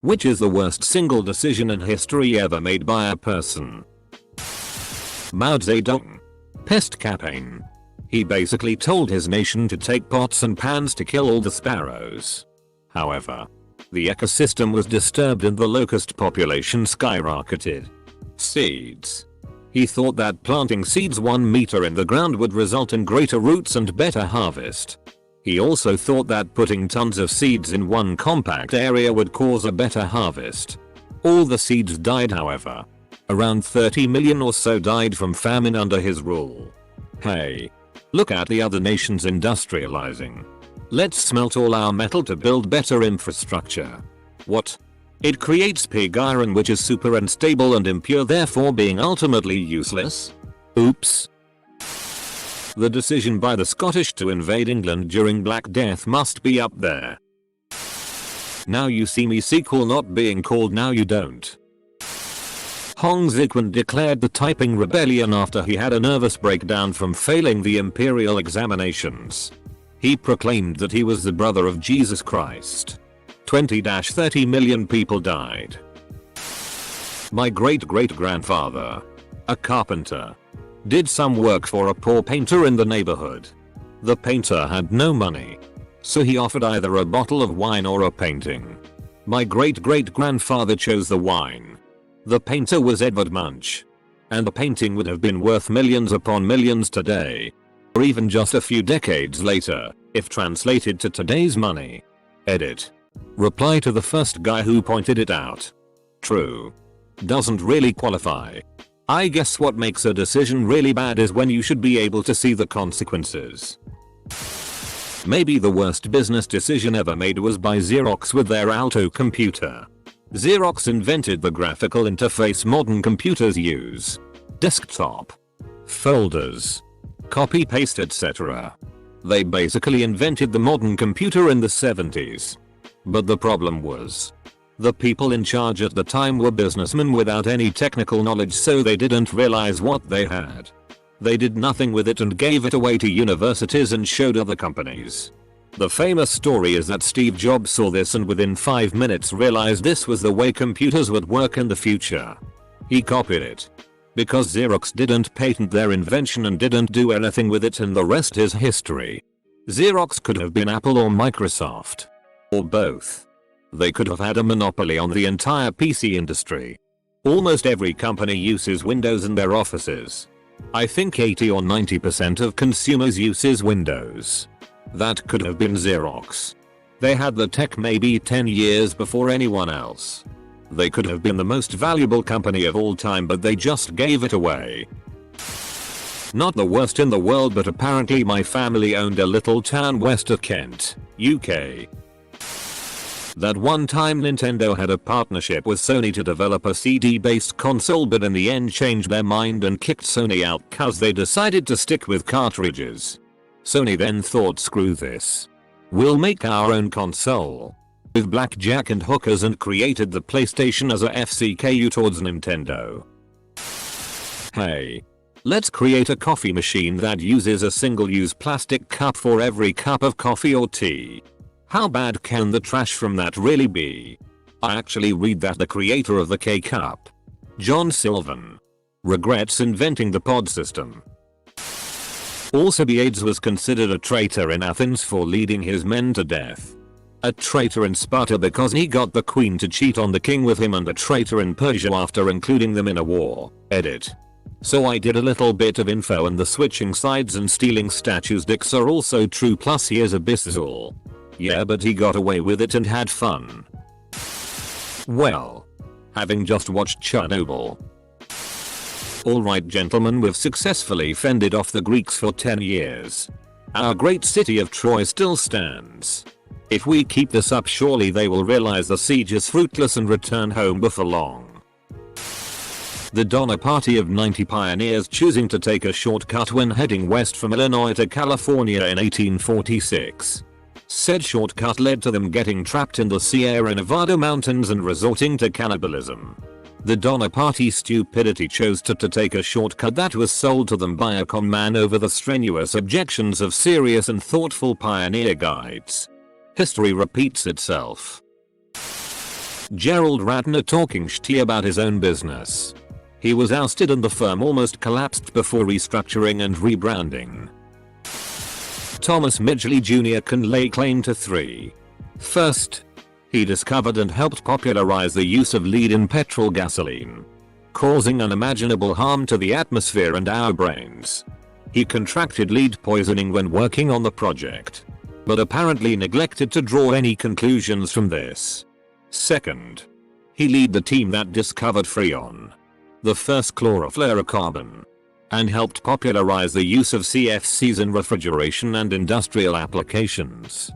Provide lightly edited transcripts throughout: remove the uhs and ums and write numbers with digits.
Which is the worst single decision in history ever made by a person? Mao Zedong. Pest campaign. He basically told his nation to take pots and pans to kill all the sparrows. However, the ecosystem was disturbed and the locust population skyrocketed. Seeds. He thought that planting seeds 1 meter in the ground would result in greater roots and better harvest. He also thought that putting tons of seeds in one compact area would cause a better harvest. All the seeds died, however. Around 30 million or so died from famine under his rule. Hey, look at the other nations industrializing. Let's smelt all our metal to build better infrastructure. What? It creates pig iron, which is super unstable and impure, therefore being ultimately useless? Oops. The decision by the Scottish to invade England during Black Death must be up there. Now You See Me sequel not being called Now You Don't. Hong Xiuquan declared the typing rebellion after he had a nervous breakdown from failing the imperial examinations. He proclaimed that he was the brother of Jesus Christ. 20-30 million people died. My great-great-grandfather, a carpenter, did some work for a poor painter in the neighborhood. The painter had no money, so he offered either a bottle of wine or a painting. My great-great-grandfather chose the wine. The painter was Edvard Munch, and the painting would have been worth millions upon millions today, or even just a few decades later, if translated to today's money. Edit. Reply to the first guy who pointed it out. True. Doesn't really qualify. I guess what makes a decision really bad is when you should be able to see the consequences. Maybe the worst business decision ever made was by Xerox with their Alto computer. Xerox invented the graphical interface modern computers use. Desktop. Folders. Copy paste, etc. They basically invented the modern computer in the 70s. But the problem was, the people in charge at the time were businessmen without any technical knowledge, so they didn't realize what they had. They did nothing with it and gave it away to universities and showed other companies. The famous story is that Steve Jobs saw this and within 5 minutes realized this was the way computers would work in the future. He copied it. Because Xerox didn't patent their invention and didn't do anything with it, and the rest is history. Xerox could have been Apple or Microsoft. Or both. They could have had a monopoly on the entire PC industry. Almost every company uses Windows in their offices. I think 80 or 90% of consumers uses Windows. That could have been Xerox. They had the tech maybe 10 years before anyone else. They could have been the most valuable company of all time, but they just gave it away. Not the worst in the world, but apparently my family owned a little town west of Kent, UK. That one time Nintendo had a partnership with Sony to develop a CD-based console, but in the end changed their mind and kicked Sony out cause they decided to stick with cartridges. Sony then thought, screw this. We'll make our own console. With blackjack and hookers, and created the PlayStation as a FCKU towards Nintendo. Hey. Let's create a coffee machine that uses a single-use plastic cup for every cup of coffee or tea. How bad can the trash from that really be? I actually read that the creator of the K-Cup, John Sylvan, regrets inventing the pod system. Alcibiades was considered a traitor in Athens for leading his men to death. A traitor in Sparta because he got the queen to cheat on the king with him, and a traitor in Persia after including them in a war. Edit. So I did a little bit of info, and the switching sides and stealing statues dicks are also true, plus he is a Bizzle. Yeah, but he got away with it and had fun. Well, having just watched Chernobyl. Alright gentlemen, we've successfully fended off the Greeks for 10 years. Our great city of Troy still stands. If we keep this up, surely they will realize the siege is fruitless and return home before long. The Donner Party of 90 pioneers choosing to take a shortcut when heading west from Illinois to California in 1846. Said shortcut led to them getting trapped in the Sierra Nevada mountains and resorting to cannibalism. The Donner Party's stupidity chose to take a shortcut that was sold to them by a con man over the strenuous objections of serious and thoughtful pioneer guides. History repeats itself. Gerald Ratner talking shit about his own business. He was ousted and the firm almost collapsed before restructuring and rebranding. Thomas Midgley Jr. can lay claim to 3. First, he discovered and helped popularize the use of lead in petrol gasoline, causing unimaginable harm to the atmosphere and our brains. He contracted lead poisoning when working on the project, but apparently neglected to draw any conclusions from this. Second, he led the team that discovered Freon, the first chlorofluorocarbon, and helped popularize the use of CFCs in refrigeration and industrial applications,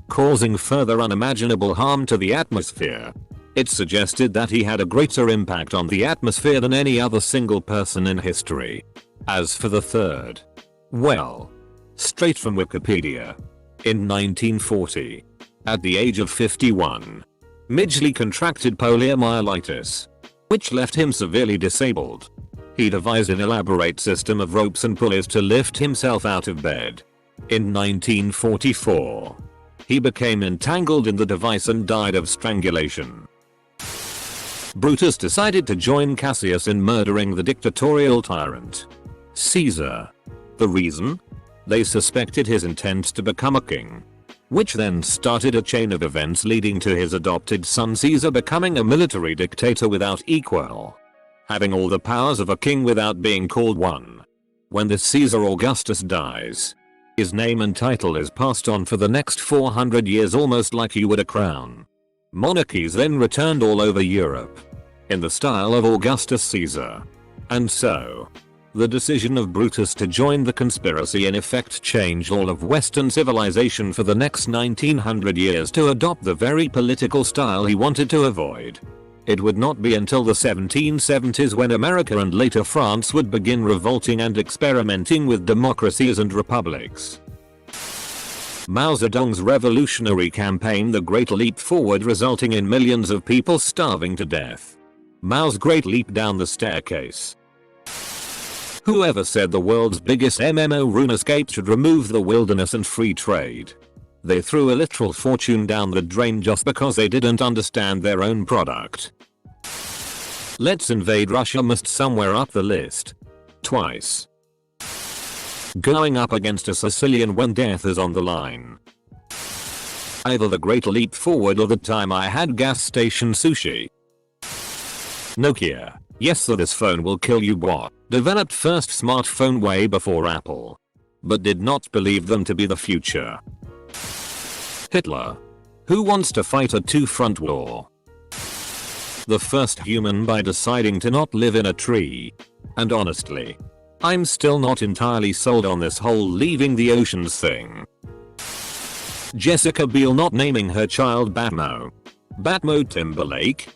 causing further unimaginable harm to the atmosphere. It's suggested that he had a greater impact on the atmosphere than any other single person in history. As for the third, well, straight from Wikipedia. In 1940, at the age of 51, Midgley contracted poliomyelitis, which left him severely disabled. He devised an elaborate system of ropes and pulleys to lift himself out of bed. In 1944, he became entangled in the device and died of strangulation. Brutus decided to join Cassius in murdering the dictatorial tyrant, Caesar. The reason? They suspected his intent to become a king, which then started a chain of events leading to his adopted son Caesar becoming a military dictator without equal, having all the powers of a king without being called one. When this Caesar Augustus dies, his name and title is passed on for the next 400 years almost like you would a crown. Monarchies then returned all over Europe, in the style of Augustus Caesar. And so, the decision of Brutus to join the conspiracy in effect changed all of Western civilization for the next 1900 years to adopt the very political style he wanted to avoid. It would not be until the 1770s when America and later France would begin revolting and experimenting with democracies and republics. Mao Zedong's revolutionary campaign, the Great Leap Forward, resulting in millions of people starving to death. Mao's Great Leap down the staircase. Whoever said the world's biggest MMO RuneScape should remove the wilderness and free trade? They threw a literal fortune down the drain just because they didn't understand their own product. Let's invade Russia must somewhere up the list. Twice. Going up against a Sicilian when death is on the line. Either the Great Leap Forward or the time I had gas station sushi. Nokia. Yes, so this phone will kill you bot. Developed first smartphone way before Apple, but did not believe them to be the future. Hitler. Who wants to fight a two-front war? The first human by deciding to not live in a tree. And honestly, I'm still not entirely sold on this whole leaving the oceans thing. Jessica Biel not naming her child Batmo. Batmo Timberlake?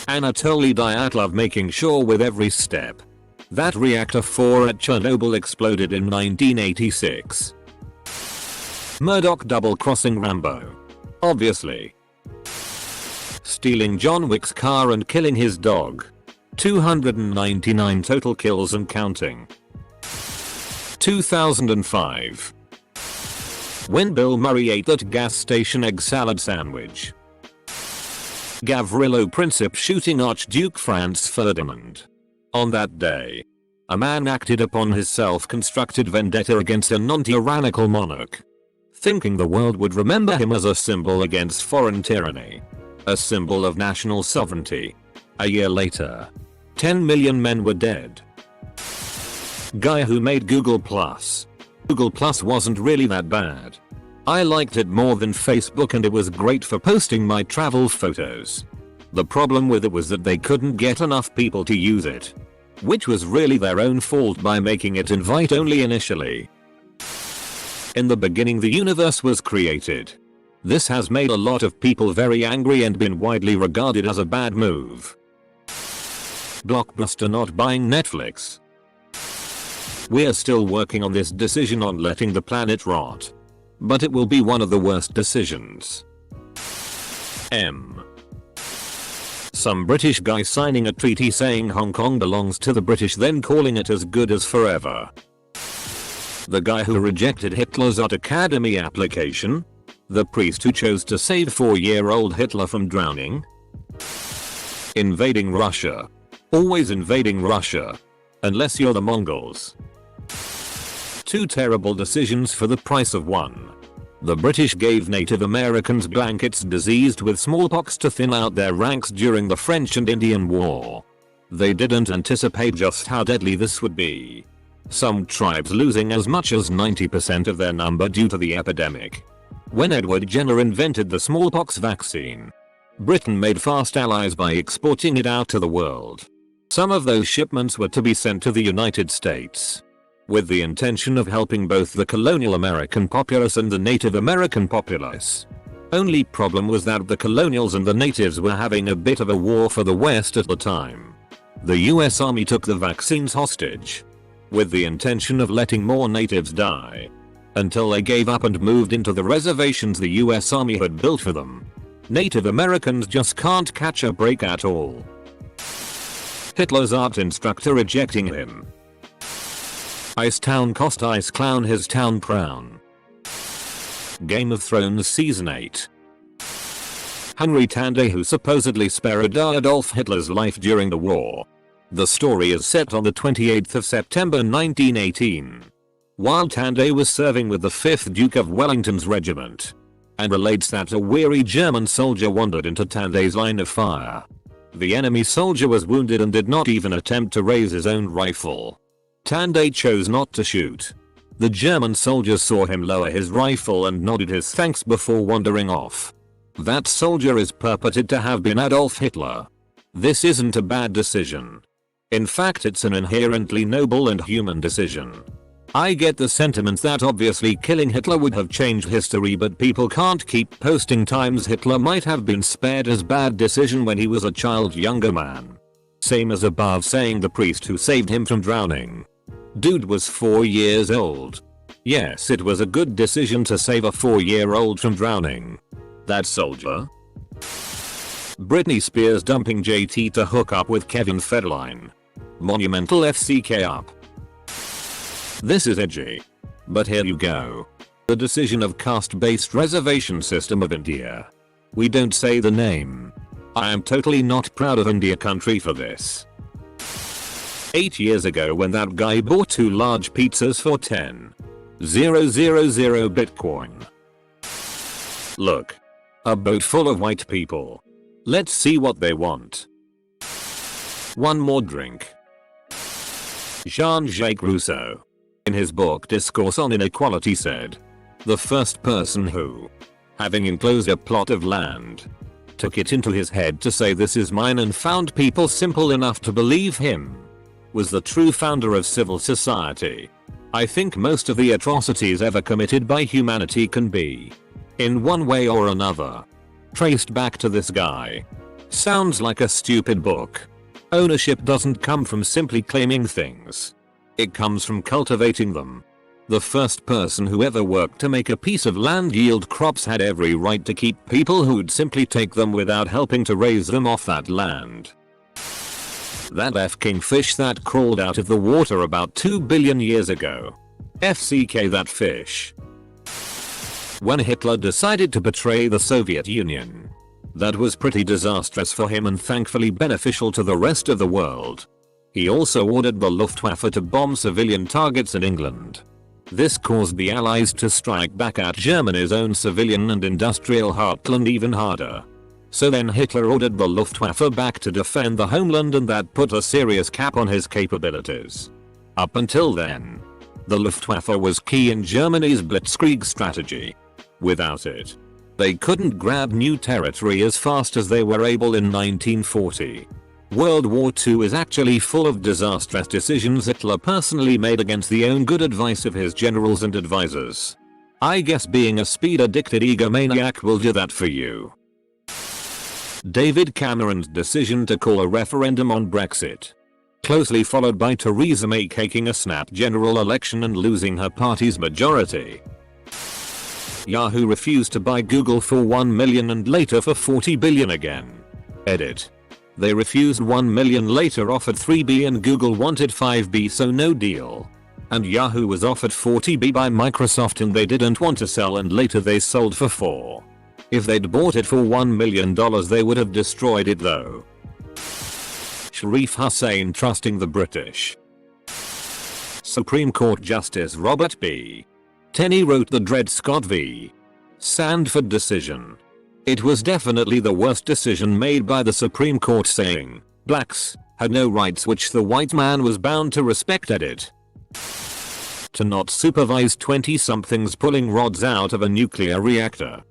Anatoly Dyatlov making sure with every step that reactor 4 at Chernobyl exploded in 1986. Murdoch double-crossing Rambo. Obviously. Stealing John Wick's car and killing his dog. 299 total kills and counting. 2005. When Bill Murray ate that gas station egg salad sandwich. Gavrilo Princip shooting Archduke Franz Ferdinand. On that day, a man acted upon his self-constructed vendetta against a non-tyrannical monarch, thinking the world would remember him as a symbol against foreign tyranny, a symbol of national sovereignty. A year later, 10 million men were dead. Guy who made Google Plus. Google Plus wasn't really that bad. I liked it more than Facebook and it was great for posting my travel photos. The problem with it was that they couldn't get enough people to use it, which was really their own fault by making it invite only initially. In the beginning the universe was created. This has made a lot of people very angry and been widely regarded as a bad move. Blockbuster not buying Netflix. We're still working on this decision on letting the planet rot, but it will be one of the worst decisions. Some British guy signing a treaty saying Hong Kong belongs to the British, then calling it as good as forever. The guy who rejected Hitler's Art Academy application? The priest who chose to save 4-year-old Hitler from drowning? Invading Russia. Always invading Russia. Unless you're the Mongols. 2 terrible decisions for the price of 1. The British gave Native Americans blankets diseased with smallpox to thin out their ranks during the French and Indian War. They didn't anticipate just how deadly this would be. Some tribes losing as much as 90% of their number due to the epidemic. When Edward Jenner invented the smallpox vaccine, Britain made fast allies by exporting it out to the world. Some of those shipments were to be sent to the United States, with the intention of helping both the colonial American populace and the Native American populace. Only problem was that the colonials and the natives were having a bit of a war for the West at the time. The US Army took the vaccines hostage, with the intention of letting more natives die, until they gave up and moved into the reservations the US Army had built for them. Native Americans just can't catch a break at all. Hitler's art instructor ejecting him. Ice Town cost Ice Clown his town crown. Game of Thrones Season 8. Henry Tanday, who supposedly spared Adolf Hitler's life during the war. The story is set on the 28th of September 1918. While Tanday was serving with the 5th Duke of Wellington's regiment, and relates that a weary German soldier wandered into Tanday's line of fire. The enemy soldier was wounded and did not even attempt to raise his own rifle. Tanday chose not to shoot. The German soldier saw him lower his rifle and nodded his thanks before wandering off. That soldier is purported to have been Adolf Hitler. This isn't a bad decision. In fact, it's an inherently noble and human decision. I get the sentiment that obviously killing Hitler would have changed history, but people can't keep posting times Hitler might have been spared as bad decision when he was a child younger man. Same as above saying the priest who saved him from drowning. Dude was 4 years old. Yes, it was a good decision to save a 4-year-old from drowning. That soldier? Britney Spears dumping JT to hook up with Kevin Federline. Monumental FCK up. This is edgy. But here you go. The decision of caste-based reservation system of India. We don't say the name. I am totally not proud of India country for this. 8 years ago when that guy bought 2 large pizzas for 10,000 Bitcoin. Look. A boat full of white people. Let's see what they want. One more drink. Jean-Jacques Rousseau, in his book Discourse on Inequality, said, "The first person who, having enclosed a plot of land, took it into his head to say this is mine and found people simple enough to believe him, was the true founder of civil society." I think most of the atrocities ever committed by humanity can be, in one way or another, traced back to this guy. Sounds like a stupid book. Ownership doesn't come from simply claiming things. It comes from cultivating them. The first person who ever worked to make a piece of land yield crops had every right to keep people who'd simply take them without helping to raise them off that land. That F-king fish that crawled out of the water about 2 billion years ago. FCK that fish. When Hitler decided to betray the Soviet Union, that was pretty disastrous for him and thankfully beneficial to the rest of the world. He also ordered the Luftwaffe to bomb civilian targets in England. This caused the Allies to strike back at Germany's own civilian and industrial heartland even harder. So then Hitler ordered the Luftwaffe back to defend the homeland, and that put a serious cap on his capabilities. Up until then, the Luftwaffe was key in Germany's blitzkrieg strategy. Without it, they couldn't grab new territory as fast as they were able in 1940. World War II is actually full of disastrous decisions Hitler personally made against the own good advice of his generals and advisors. I guess being a speed-addicted egomaniac will do that for you. David Cameron's decision to call a referendum on Brexit, closely followed by Theresa May caking a snap general election and losing her party's majority. Yahoo refused to buy Google for $1 million and later for $40 billion again. Edit. They refused $1 million, later offered $3 billion, Google wanted $5 billion, so no deal. And Yahoo was offered $40 by Microsoft and they didn't want to sell and later they sold for $4. If they'd bought it for $1 million they would have destroyed it though. Sharif Hussain trusting the British. Supreme Court Justice Robert B. Tenney wrote the Dred Scott v. Sandford decision. It was definitely the worst decision made by the Supreme Court, saying blacks had no rights which the white man was bound to respect at it. To not supervise 20-somethings pulling rods out of a nuclear reactor.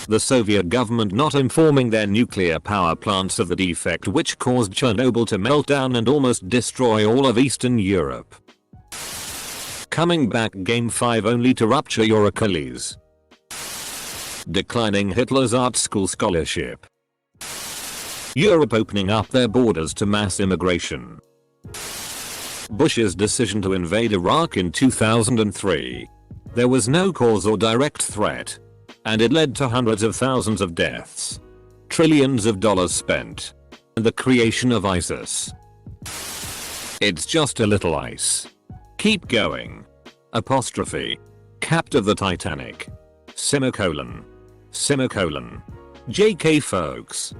The Soviet government not informing their nuclear power plants of the defect which caused Chernobyl to melt down and almost destroy all of Eastern Europe. Coming back Game 5 only to rupture your Achilles. Declining Hitler's art school scholarship. Europe opening up their borders to mass immigration. Bush's decision to invade Iraq in 2003. There was no cause or direct threat. And it led to hundreds of thousands of deaths. Trillions of dollars spent. And the creation of ISIS. It's just a little ice. Keep going. Apostrophe. Captain of the Titanic. Semicolon. Semicolon. JK folks.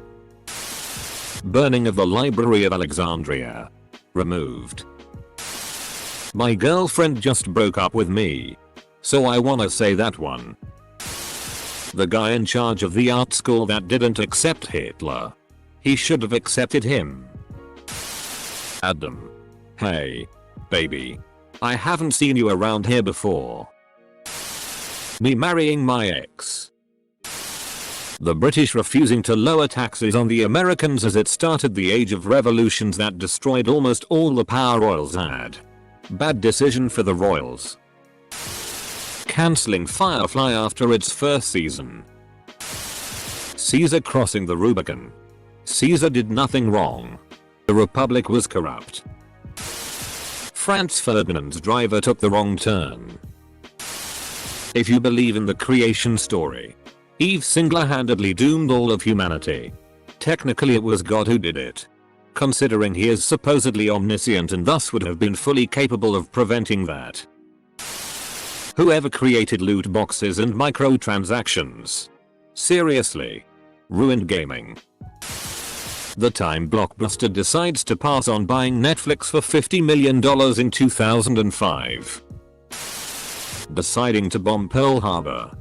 Burning of the Library of Alexandria. Removed. My girlfriend just broke up with me. So I wanna say that one. The guy in charge of the art school that didn't accept Hitler. He should have accepted him. Adam. Hey. Baby. I haven't seen you around here before. Me marrying my ex. The British refusing to lower taxes on the Americans as it started the age of revolutions that destroyed almost all the power royals had. Bad decision for the royals. Cancelling Firefly after its first season. Caesar crossing the Rubicon. Caesar did nothing wrong. The Republic was corrupt. Franz Ferdinand's driver took the wrong turn. If you believe in the creation story, Eve single-handedly doomed all of humanity. Technically it was God who did it. Considering he is supposedly omniscient and thus would have been fully capable of preventing that. Whoever created loot boxes and microtransactions. Seriously. Ruined gaming. The time Blockbuster decides to pass on buying Netflix for $50 million in 2005. Deciding to bomb Pearl Harbor.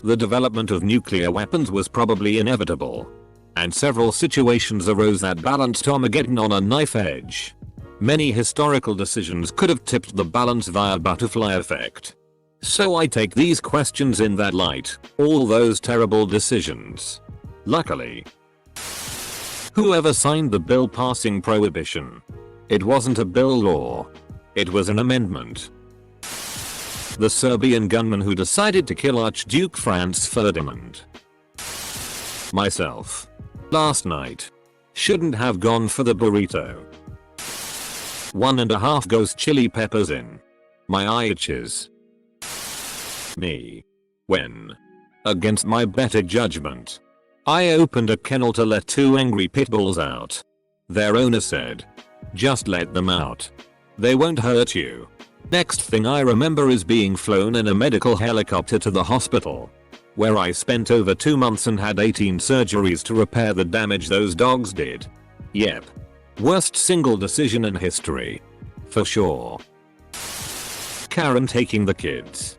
The development of nuclear weapons was probably inevitable. And several situations arose that balanced Armageddon on a knife edge. Many historical decisions could have tipped the balance via butterfly effect. So I take these questions in that light, all those terrible decisions. Luckily. Whoever signed the bill passing prohibition? It wasn't a bill law. It was an amendment. The Serbian gunman who decided to kill Archduke Franz Ferdinand. Myself. Last night. Shouldn't have gone for the burrito. 1.5 ghost chili peppers in. My eye itches. Me. When. Against my better judgment. I opened a kennel to let 2 angry pit bulls out. Their owner said. Just let them out. They won't hurt you. Next thing I remember is being flown in a medical helicopter to the hospital. Where I spent over 2 months and had 18 surgeries to repair the damage those dogs did. Yep. Worst single decision in history. For sure. Karen taking the kids.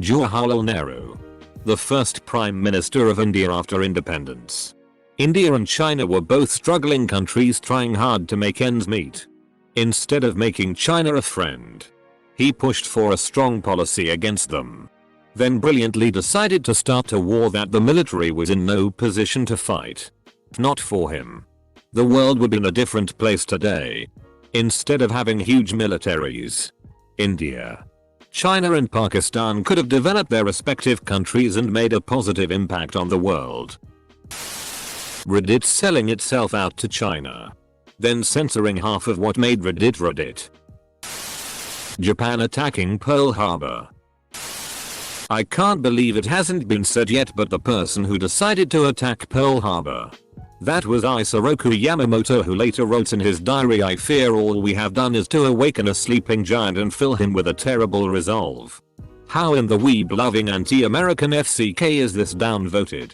Jawaharlal Nehru. The first Prime Minister of India after independence. India and China were both struggling countries trying hard to make ends meet. Instead of making China a friend, he pushed for a strong policy against them. Then brilliantly decided to start a war that the military was in no position to fight. Not for him. The world would be in a different place today. Instead of having huge militaries, India, China and Pakistan could have developed their respective countries and made a positive impact on the world. Reddit selling itself out to China. Then censoring half of what made Reddit Reddit. Japan attacking Pearl Harbor. I can't believe it hasn't been said yet, but the person who decided to attack Pearl Harbor, That was Isoroku Yamamoto, who later wrote in his diary, "I fear all we have done is to awaken a sleeping giant and fill him with a terrible resolve." How in the weeb-loving anti-American FCK is this downvoted?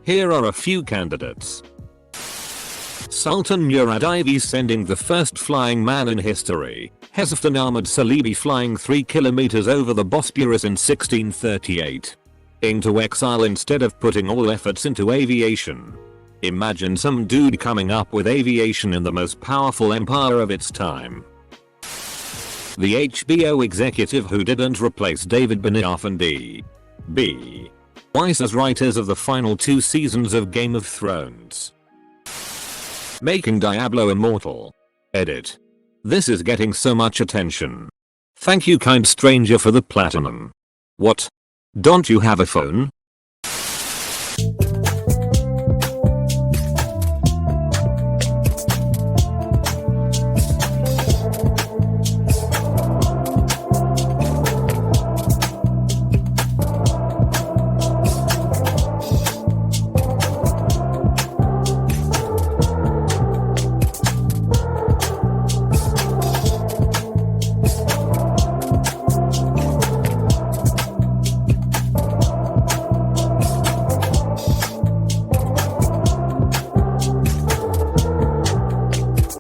Here are a few candidates. Sultan Murad IV sending the first flying man in history, Hezefton Ahmad Salibi flying 3 kilometers over the Bosporus in 1638. Into exile instead of putting all efforts into aviation. Imagine some dude coming up with aviation in the most powerful empire of its time. The HBO executive who didn't replace David Benioff and D.B. Weiss as writers of the final 2 seasons of Game of Thrones. Making Diablo immortal. Edit. This is getting so much attention. Thank you, kind stranger, for the platinum. What? Don't you have a phone?